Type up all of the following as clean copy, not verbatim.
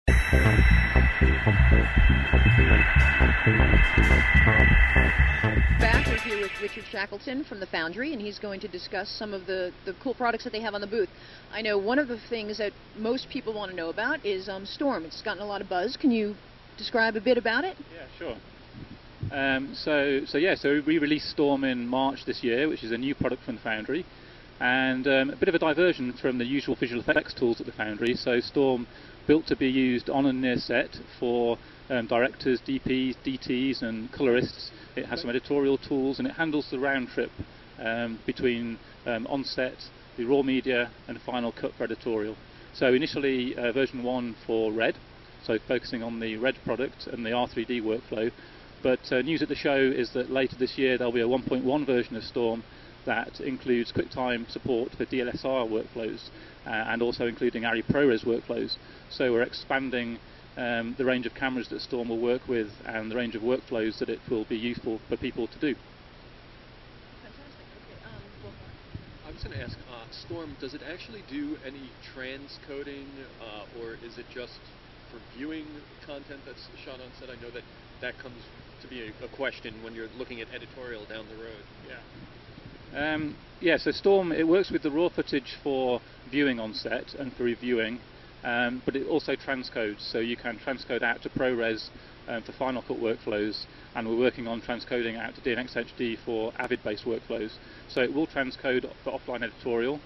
Back, we're here with Richard Shakleton from the Foundry, and he's going to discuss some of the cool products that they have on the booth. I know one of the things that most people want to know about is Storm. It's gotten a lot of buzz. Can you describe a bit about it? Yeah, sure. So we released Storm in March this year, which is a new product from the Foundry, and a bit of a diversion from the usual visual effects tools at the Foundry. So Storm, built to be used on and near set for directors, DPs, DTs and colorists. It has some editorial tools, and it handles the round trip between on-set, the raw media and final cut for editorial. So initially version 1 for Red, so focusing on the Red product and the R3D workflow. But news at the show is that later this year there'll be a 1.1 version of Storm that includes QuickTime support for DLSR workflows and also including ARRI ProRes workflows. So we're expanding the range of cameras that Storm will work with and the range of workflows that it will be useful for people to do. Fantastic. Okay. I was going to ask, Storm, does it actually do any transcoding, or is it just for viewing content that's shot on set? I know that that comes to be a question when you're looking at editorial down the road. Yeah, so Storm, it works with the raw footage for viewing on set and for reviewing, but it also transcodes, so you can transcode out to ProRes for Final Cut workflows, and we're working on transcoding out to DNX HD for Avid-based workflows. So it will transcode for offline editorial.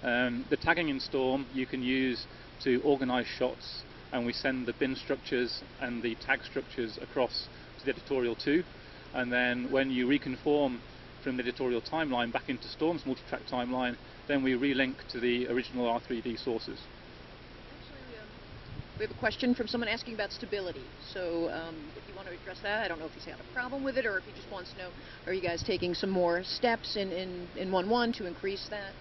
The tagging in Storm you can use to organize shots, and we send the bin structures and the tag structures across to the editorial too, and then when you reconform from the editorial timeline back into Storm's multi-track timeline, then we relink to the original R3D sources. We have a question from someone asking about stability. So if you want to address that, I don't know if he's got a problem with it or if he just wants to know, are you guys taking some more steps in 1.1 to increase that?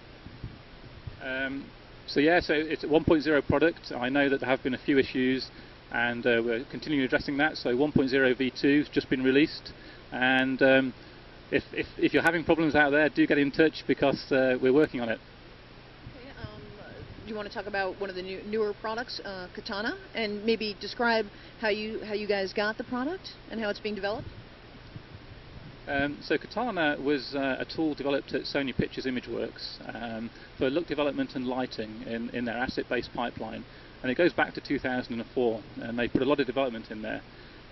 So it's a 1.0 product. I know that there have been a few issues, and we're continuing addressing that. So 1.0 V2 has just been released, and if you're having problems out there, do get in touch because we're working on it. Okay, do you want to talk about one of the newer products, Katana, and maybe describe how you guys got the product and how it's being developed? So Katana was a tool developed at Sony Pictures Imageworks for look development and lighting in their asset-based pipeline, and it goes back to 2004, and they put a lot of development in there.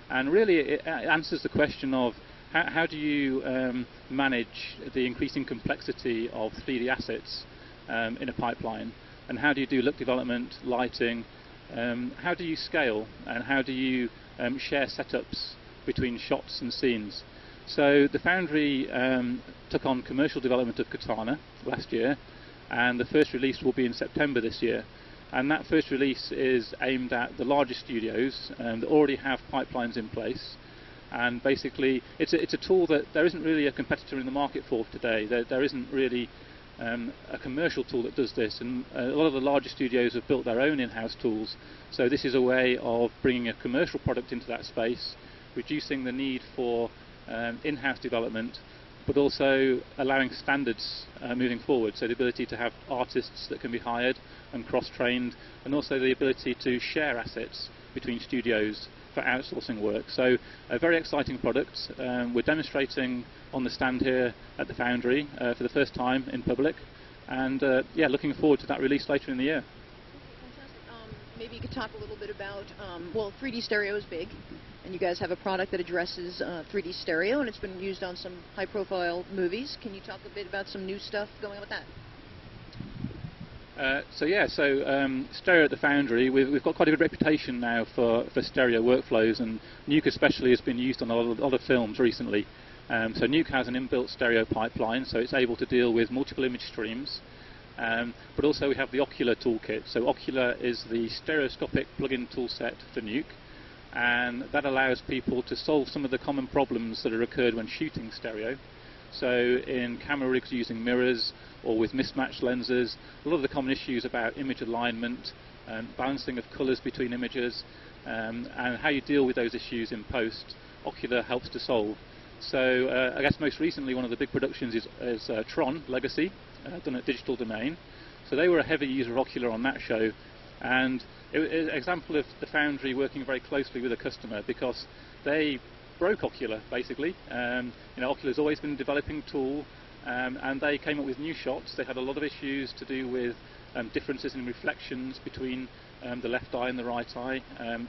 And really it answers the question of how do you manage the increasing complexity of 3D assets in a pipeline, and how do you do look development, lighting, how do you scale, and how do you share setups between shots and scenes. So the Foundry took on commercial development of Katana last year, and the first release will be in September this year. And that first release is aimed at the largest studios that already have pipelines in place. And basically, it's a tool that there isn't really a competitor in the market for today. There isn't really a commercial tool that does this, and a lot of the larger studios have built their own in-house tools. So this is a way of bringing a commercial product into that space, reducing the need for in-house development, but also allowing standards moving forward. So the ability to have artists that can be hired and cross-trained, and also the ability to share assets between studios for outsourcing work. So a very exciting product. We're demonstrating on the stand here at the Foundry for the first time in public, and yeah, looking forward to that release later in the year. Fantastic. Maybe you could talk a little bit about, well, 3D stereo is big, and you guys have a product that addresses 3D stereo, and it's been used on some high-profile movies. Can you talk a bit about some new stuff going on with that? Stereo at the Foundry, we've got quite a good reputation now for stereo workflows, and Nuke especially has been used on a lot of films recently. So Nuke has an inbuilt stereo pipeline, so it's able to deal with multiple image streams. But also we have the Ocular toolkit. So Ocular is the stereoscopic plugin toolset for Nuke, and that allows people to solve some of the common problems that are occurred when shooting stereo. So in camera rigs using mirrors or with mismatched lenses, a lot of the common issues about image alignment, balancing of colours between images, and how you deal with those issues in post, Ocular helps to solve. So I guess most recently one of the big productions is Tron Legacy, done at Digital Domain. So they were a heavy user of Ocular on that show, And it was an example of the Foundry working very closely with a customer, because they broke Ocular, basically. Ocular's always been a developing tool, and they came up with new shots. They had a lot of issues to do with differences in reflections between the left eye and the right eye.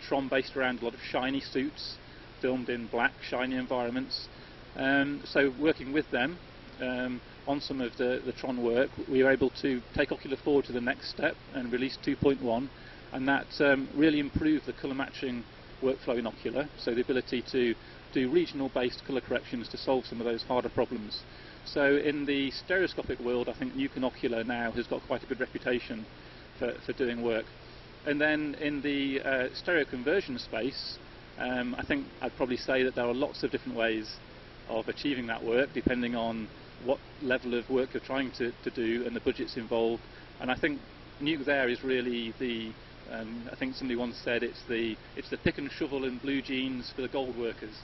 Tron based around a lot of shiny suits, filmed in black, shiny environments. So working with them on some of the Tron work, we were able to take Ocular forward to the next step and release 2.1, and that really improved the colour matching workflow in Ocular, so the ability to do regional based colour corrections to solve some of those harder problems. So in the stereoscopic world, I think Nuke and Ocular now has got quite a good reputation for doing work. And then in the stereo conversion space, I think I'd probably say that there are lots of different ways of achieving that work, depending on what level of work you're trying to do and the budgets involved. And I think Nuke there is really the I think somebody once said it's the pick and shovel and blue jeans for the gold workers.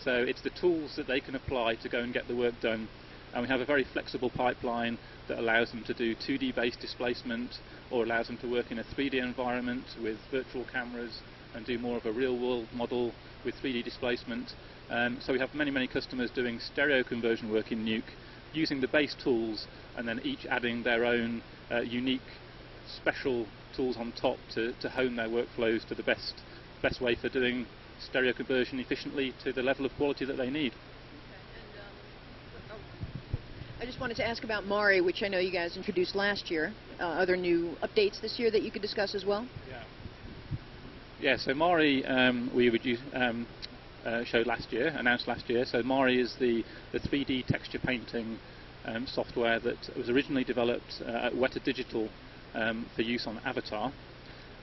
So it's the tools that they can apply to go and get the work done. And we have a very flexible pipeline that allows them to do 2D based displacement, or allows them to work in a 3D environment with virtual cameras and do more of a real world model with 3D displacement. So we have many customers doing stereo conversion work in Nuke, using the base tools and then each adding their own unique special tools on top to hone their workflows to the best way for doing stereo conversion efficiently to the level of quality that they need. I just wanted to ask about Mari, which I know you guys introduced last year. Are there new updates this year that you could discuss as well? Yeah, so Mari we showed last year, announced last year. So Mari is the 3D texture painting software that was originally developed at Weta Digital for use on Avatar.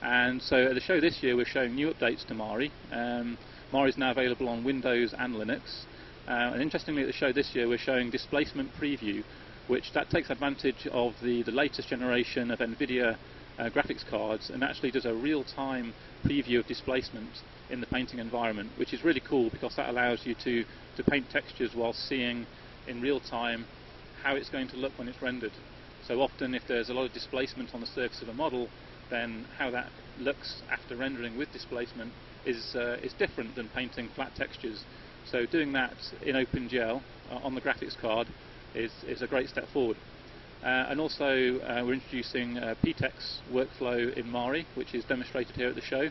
And so at the show this year we're showing new updates to Mari. Mari is now available on Windows and Linux. And interestingly, at the show this year we're showing displacement preview, which that takes advantage of the latest generation of NVIDIA graphics cards and actually does a real-time preview of displacement in the painting environment, which is really cool because that allows you to paint textures while seeing in real time how it's going to look when it's rendered. So often if there's a lot of displacement on the surface of a model, then how that looks after rendering with displacement is different than painting flat textures. So doing that in OpenGL on the graphics card is a great step forward. And also we're introducing PTEX workflow in Mari, which is demonstrated here at the show.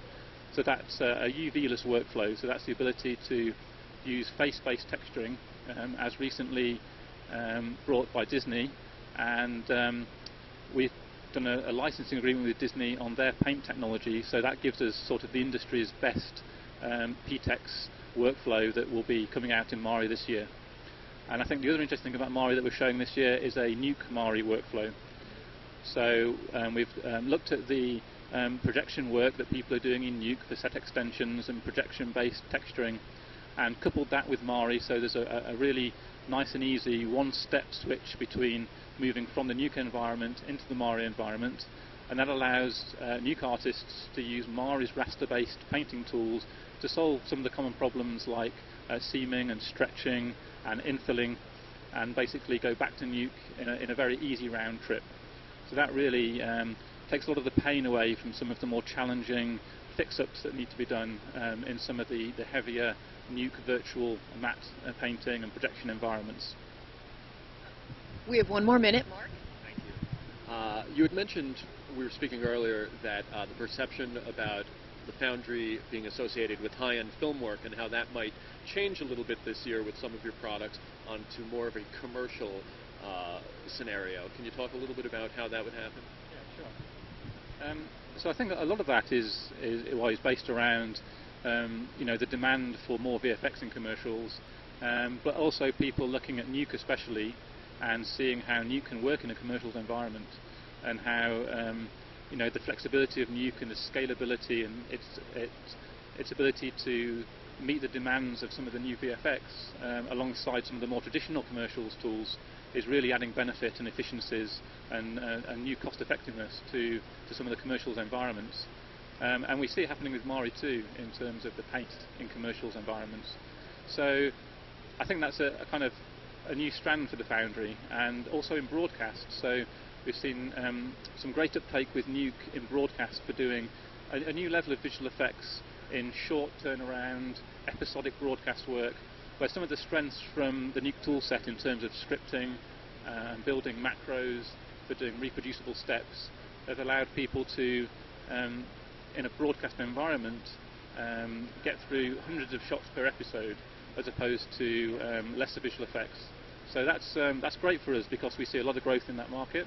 So that's a UV-less workflow, so that's the ability to use face-based texturing as recently brought by Disney, and we've done a licensing agreement with Disney on their paint technology, so that gives us sort of the industry's best PTEX workflow that will be coming out in Mari this year. And I think the other interesting thing about Mari that we're showing this year is a Nuke Mari workflow. So we've looked at the projection work that people are doing in Nuke for set extensions and projection-based texturing, and coupled that with Mari, so there's a really nice and easy one-step switch between moving from the Nuke environment into the Mari environment, and that allows Nuke artists to use Mari's raster-based painting tools to solve some of the common problems like seaming and stretching and infilling, and basically go back to Nuke in a very easy round trip. So that really takes a lot of the pain away from some of the more challenging fix-ups that need to be done in some of the heavier Nuke virtual matte painting and projection environments. We have one more minute, Mark. Thank you. You had mentioned, we were speaking earlier, that the perception about the Foundry being associated with high-end film work and how that might change a little bit this year with some of your products onto more of a commercial scenario. Can you talk a little bit about how that would happen? Yeah, sure. So I think that a lot of that is based around the demand for more VFX in commercials, but also people looking at Nuke especially and seeing how Nuke can work in a commercials environment, and how the flexibility of Nuke and the scalability and its ability to meet the demands of some of the new VFX alongside some of the more traditional commercials tools is really adding benefit and efficiencies and new cost effectiveness to some of the commercials environments. And we see it happening with Mari too in terms of the paint in commercials environments. So I think that's a kind of a new strand for the Foundry, and also in broadcast. So We've seen some great uptake with Nuke in broadcast for doing a new level of visual effects in short turnaround, episodic broadcast work, where some of the strengths from the Nuke toolset in terms of scripting and building macros for doing reproducible steps have allowed people to, in a broadcast environment, get through hundreds of shots per episode as opposed to lesser visual effects. So that's great for us because we see a lot of growth in that market.